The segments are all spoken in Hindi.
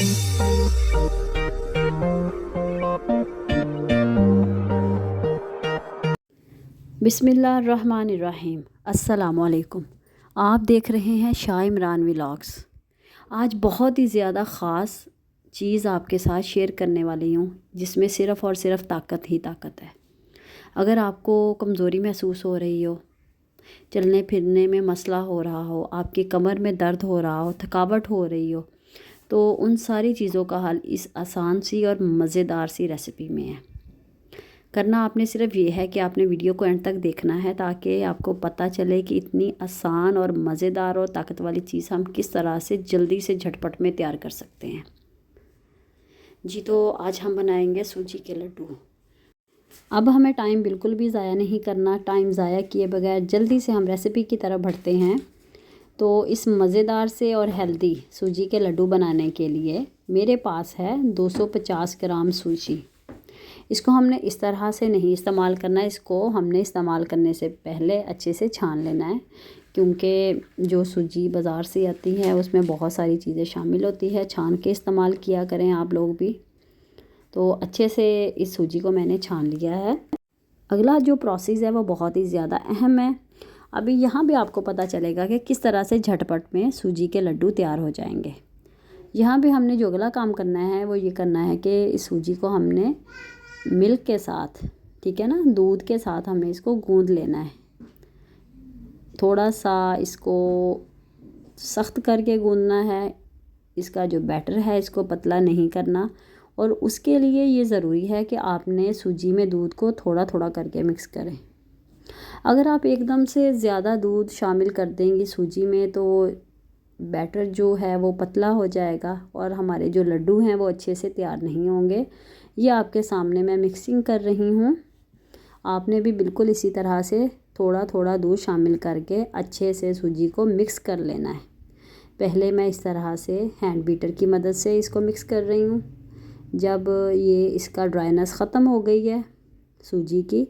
बिस्मिल्लाहिर्रहमानिर्रहीम। अस्सलामुअलैकुम। आप देख रहे हैं शाह इमरान व्लॉग्स। आज बहुत ही ज़्यादा ख़ास चीज़ आपके साथ शेयर करने वाली हूँ, जिसमें सिर्फ़ और सिर्फ ताकत ही ताकत है। अगर आपको कमज़ोरी महसूस हो रही हो, चलने फिरने में मसला हो रहा हो, आपकी कमर में दर्द हो रहा हो, थकावट हो रही हो, तो उन सारी चीज़ों का हल इस आसान सी और मज़ेदार सी रेसिपी में है। करना आपने सिर्फ ये है कि आपने वीडियो को एंड तक देखना है, ताकि आपको पता चले कि इतनी आसान और मज़ेदार और ताकत वाली चीज़ हम किस तरह से जल्दी से झटपट में तैयार कर सकते हैं। जी, तो आज हम बनाएंगे सूजी के लड्डू। अब हमें टाइम बिल्कुल भी ज़ाया नहीं करना। टाइम ज़ाया किए बगैर जल्दी से हम रेसिपी की तरफ बढ़ते हैं। तो इस मज़ेदार से और हेल्दी सूजी के लड्डू बनाने के लिए मेरे पास है 250 ग्राम सूजी। इसको हमने इस तरह से नहीं इस्तेमाल करना है, इसको हमने इस्तेमाल करने से पहले अच्छे से छान लेना है, क्योंकि जो सूजी बाज़ार से आती है उसमें बहुत सारी चीज़ें शामिल होती है। छान के इस्तेमाल किया करें आप लोग भी। तो अच्छे से इस सूजी को मैंने छान लिया है। अगला जो प्रोसेस है वो बहुत ही ज़्यादा अहम है। अभी यहाँ भी आपको पता चलेगा कि किस तरह से झटपट में सूजी के लड्डू तैयार हो जाएंगे। यहाँ भी हमने जो अगला काम करना है वो ये करना है कि इस सूजी को हमने मिल्क के साथ, ठीक है ना, दूध के साथ हमें इसको गूंद लेना है। थोड़ा सा इसको सख्त करके गूंदना है। इसका जो बैटर है इसको पतला नहीं करना। और उसके लिए ये ज़रूरी है कि आपने सूजी में दूध को थोड़ा थोड़ा करके मिक्स करें। अगर आप एकदम से ज़्यादा दूध शामिल कर देंगी सूजी में तो बैटर जो है वो पतला हो जाएगा और हमारे जो लड्डू हैं वो अच्छे से तैयार नहीं होंगे। ये आपके सामने मैं मिक्सिंग कर रही हूँ। आपने भी बिल्कुल इसी तरह से थोड़ा थोड़ा दूध शामिल करके अच्छे से सूजी को मिक्स कर लेना है। पहले मैं इस तरह से हैंड बीटर की मदद से इसको मिक्स कर रही हूँ। जब ये इसका ड्राइनेस ख़त्म हो गई है सूजी की,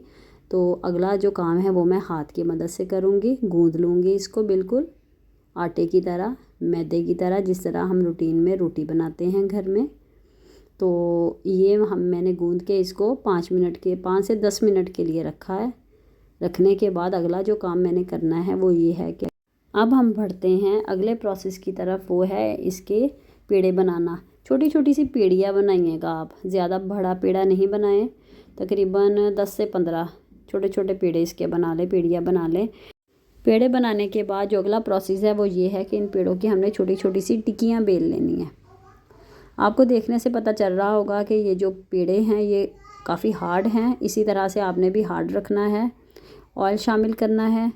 तो अगला जो काम है वो मैं हाथ की मदद से करूँगी। गूँध लूँगी इसको बिल्कुल आटे की तरह, मैदे की तरह, जिस तरह हम रूटीन में रोटी बनाते हैं घर में। तो ये मैंने गूँध के इसको 5 से 10 मिनट के लिए रखा है। रखने के बाद अगला जो काम मैंने करना है वो ये है कि अब हम बढ़ते हैं अगले प्रोसेस की तरफ। वो है इसके पेड़े बनाना। छोटी छोटी सी पेड़ियाँ बनाइएगा आप, ज़्यादा बड़ा पेड़ा नहीं बनाएं। तकरीबन 10 से 15 छोटे छोटे पेड़े इसके बना लें, पेड़ियाँ बना लें। पेड़े बनाने के बाद जो अगला प्रोसेस है वो ये है कि इन पेड़ों की हमने छोटी छोटी सी टिक्कियाँ बेल लेनी है। आपको देखने से पता चल रहा होगा कि ये जो पेड़े हैं ये काफ़ी हार्ड हैं। इसी तरह से आपने भी हार्ड रखना है। ऑयल शामिल करना है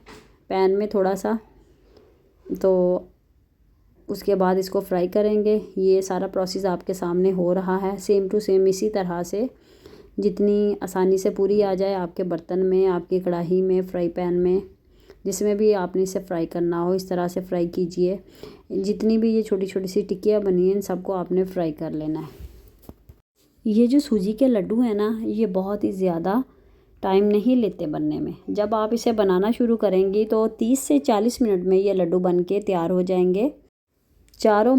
पैन में थोड़ा सा, तो उसके बाद इसको फ्राई करेंगे। ये सारा प्रोसेस आपके सामने हो रहा है सेम टू सेम इसी तरह से, जितनी आसानी से पूरी आ जाए आपके बर्तन में, आपकी कढ़ाई में, फ्राई पैन में, जिसमें भी आपने इसे फ्राई करना हो इस तरह से फ्राई कीजिए। जितनी भी ये छोटी छोटी सी टिक्कियाँ बनी हैं इन सबको आपने फ्राई कर लेना है। ये जो सूजी के लड्डू हैं ना, ये बहुत ही ज़्यादा टाइम नहीं लेते बनने में। जब आप इसे बनाना शुरू करेंगी तो 30 से 40 मिनट में ये लड्डू बन के तैयार हो जाएंगे। चारों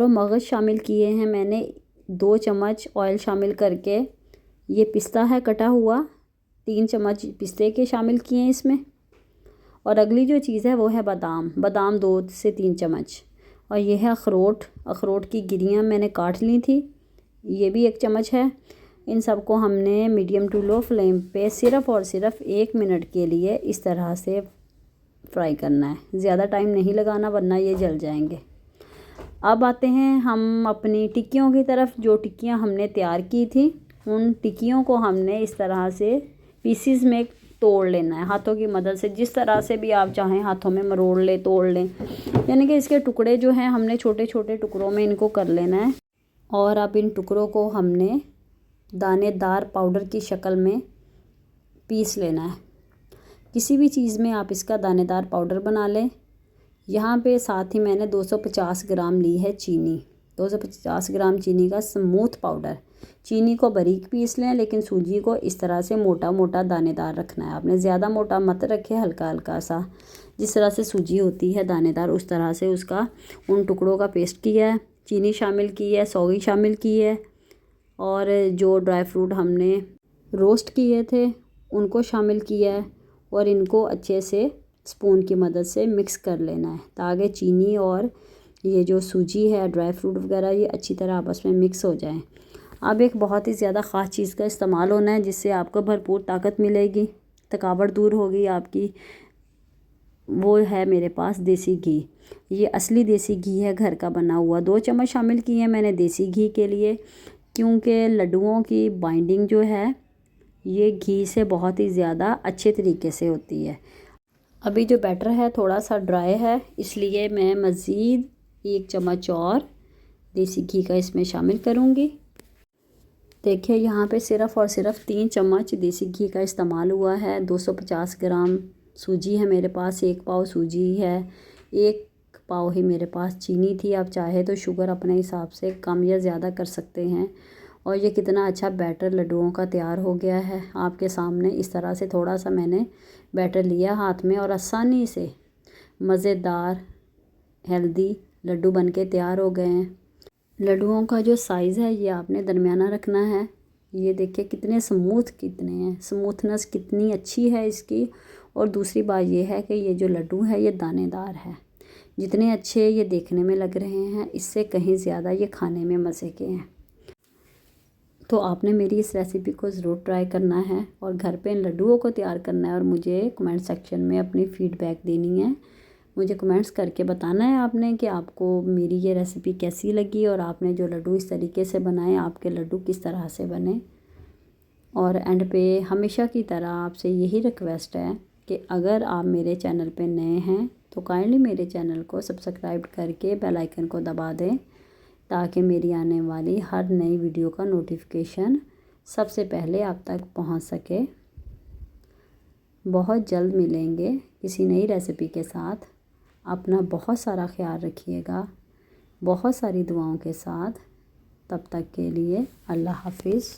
मगज़ शामिल किए हैं मैंने। 2 चम्मच ऑयल शामिल करके, ये पिस्ता है कटा हुआ, 3 चम्मच पिस्ते के शामिल किए हैं इसमें। और अगली जो चीज़ है वो है बादाम 2 से 3 चम्मच। और ये है अखरोट की गिरियाँ मैंने काट ली थी, ये भी 1 चम्मच है। इन सबको हमने मीडियम टू लो फ्लेम पे सिर्फ़ और सिर्फ 1 मिनट के लिए इस तरह से फ्राई करना है। ज़्यादा टाइम नहीं लगाना वरना ये जल जाएंगे। अब आते हैं हम अपनी टिक्कियों की तरफ। जो टिक्कियाँ हमने तैयार की थी उन टिक्कियों को हमने इस तरह से पीसीज में तोड़ लेना है हाथों की मदद से। जिस तरह से भी आप चाहें हाथों में मरोड़ लें, तोड़ लें, यानी कि इसके टुकड़े जो हैं हमने छोटे छोटे टुकड़ों में इनको कर लेना है। और अब इन टुकड़ों को हमने दानेदार पाउडर की शक्ल में पीस लेना है। किसी भी चीज़ में आप इसका दानेदार पाउडर बना लें। यहाँ पे साथ ही मैंने 250 ग्राम ली है चीनी। 250 ग्राम चीनी का स्मूथ पाउडर। चीनी को बारीक पीस लें, लेकिन सूजी को इस तरह से मोटा मोटा दानेदार रखना है आपने। ज़्यादा मोटा मत रखें, हल्का हल्का सा। जिस तरह से सूजी होती है दानेदार, उस तरह से उसका उन टुकड़ों का पेस्ट किया है। चीनी शामिल की है, सौगी शामिल की है, और जो ड्राई फ्रूट हमने रोस्ट किए थे उनको शामिल किया है। और इनको अच्छे से स्पून की मदद से मिक्स कर लेना है ताकि चीनी और ये जो सूजी है, ड्राई फ्रूट वगैरह, ये अच्छी तरह आपस में मिक्स हो जाएं। अब एक बहुत ही ज़्यादा ख़ास चीज़ का इस्तेमाल होना है जिससे आपको भरपूर ताकत मिलेगी, थकावट दूर होगी आपकी। वो है मेरे पास देसी घी। ये असली देसी घी है, घर का बना हुआ। 2 चम्मच शामिल किए हैं मैंने देसी घी के लिए, क्योंकि लड्डुओं की बाइंडिंग जो है ये घी से बहुत ही ज़्यादा अच्छे तरीके से होती है। अभी जो बैटर है थोड़ा सा ड्राई है, इसलिए मैं मज़ीद 1 चम्मच और देसी घी का इसमें शामिल करूँगी। देखिए यहाँ पे सिर्फ़ और सिर्फ 3 चम्मच देसी घी का इस्तेमाल हुआ है। 250 ग्राम सूजी है मेरे पास, 1 पाव सूजी है, 1 पाव ही मेरे पास चीनी थी। आप चाहे तो शुगर अपने हिसाब से कम या ज़्यादा कर सकते हैं। और ये कितना अच्छा बैटर लड्डुओं का तैयार हो गया है आपके सामने। इस तरह से थोड़ा सा मैंने बैटर लिया हाथ में और आसानी से मज़ेदार हेल्दी लड्डू बनके तैयार हो गए हैं। लड्डुओं का जो साइज़ है ये आपने दरमियाना रखना है। ये देखिए कितने स्मूथ, कितने हैं, स्मूथनेस कितनी अच्छी है इसकी। और दूसरी बात ये है कि ये जो लड्डू है ये दानेदार है। जितने अच्छे ये देखने में लग रहे हैं, इससे कहीं ज़्यादा ये खाने में मज़े के हैं। तो आपने मेरी इस रेसिपी को ज़रूर ट्राई करना है और घर पे इन लड्डुओं को तैयार करना है और मुझे कमेंट सेक्शन में अपनी फ़ीडबैक देनी है। मुझे कमेंट्स करके बताना है आपने कि आपको मेरी ये रेसिपी कैसी लगी और आपने जो लड्डू इस तरीके से बनाए, आपके लड्डू किस तरह से बने। और एंड पे हमेशा की तरह आपसे यही रिक्वेस्ट है कि अगर आप मेरे चैनल पे नए हैं तो काइंडली मेरे चैनल को सब्सक्राइब करके बेल आइकन को दबा दें ताकि मेरी आने वाली हर नई वीडियो का नोटिफिकेशन सबसे पहले आप तक पहुंच सके। बहुत जल्द मिलेंगे किसी नई रेसिपी के साथ। अपना बहुत सारा ख्याल रखिएगा, बहुत सारी दुआओं के साथ। तब तक के लिए अल्लाह हाफिज़।